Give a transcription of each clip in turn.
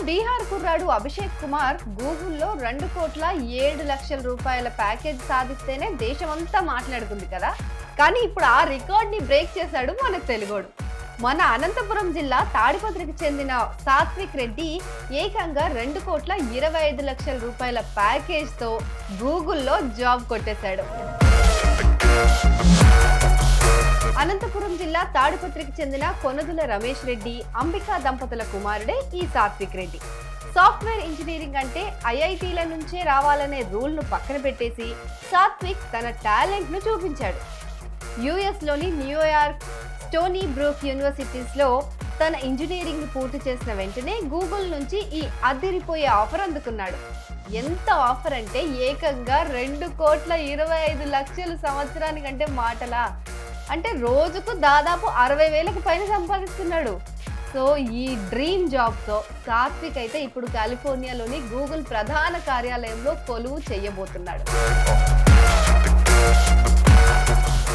బీహార్ కుర్రాడు అభిషేక్ కుమార్ గూగుల్లో 2,07,00,000 రూపాయల ప్యాకేజ్ సాధిస్తేనే దేశమంతా మాట్లాడుకుంది కదా. కానీ ఇప్పుడు ఆ రికార్డ్ ని బ్రేక్ చేశాడు మన తెలుగోడు. మన అనంతపురం జిల్లా తాడిపత్రికి చెందిన సాత్విక్ రెడ్డి ఏకంగా 2,25,00,000 రూపాయల ప్యాకేజ్ తో గూగుల్లో జాబ్ కొట్టేశాడు. అనంతపురం జిల్లా తాడిపత్రికి చెందిన కొనదుల రమేష్ రెడ్డి, అంబికా దంపతుల కుమారుడే ఈ సాత్విక్ రెడ్డి. సాఫ్ట్వేర్ ఇంజనీరింగ్ అంటే ఐఐటీల నుంచే రావాలనే రూల్ ను పక్కన పెట్టేసి సాత్విక్ తన టాలెంట్ ను చూపించాడు. యుఎస్ లోని న్యూయార్క్, స్టోనీ బ్రూక్ యూనివర్సిటీస్ లో తన ఇంజనీరింగ్ పూర్తి చేసిన వెంటనే గూగుల్ నుంచి ఈ అదిరిపోయే ఆఫర్ అందుకున్నాడు. ఎంత ఆఫర్ అంటే ఏకంగా 2,25,00,000 సంవత్సరానికంటే మాటలా, అంటే రోజుకు దాదాపు 60,000కు పైన సంపాదిస్తున్నాడు. సో ఈ డ్రీమ్ జాబ్ తో సాత్విక్ అయితే ఇప్పుడు కాలిఫోర్నియాలోని గూగుల్ ప్రధాన కార్యాలయంలో కొలువు చేయబోతున్నాడు.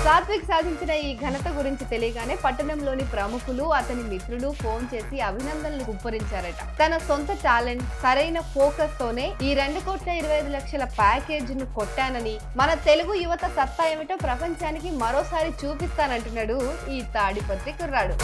సాత్విక్ సాధించిన ఈ ఘనత గురించి తెలియగానే పట్టణంలోని ప్రముఖులు, అతని మిత్రులు ఫోన్ చేసి అభినందనలు గుప్పరించారట. తన సొంత టాలెంట్, సరైన ఫోకస్ తోనే ఈ 2,25,00,000 ప్యాకేజ్ ను కొట్టానని, మన తెలుగు యువత సత్తా ఏమిటో ప్రపంచానికి మరోసారి చూపిస్తానంటున్నాడు ఈ తాడిపత్రి కుర్రాడు.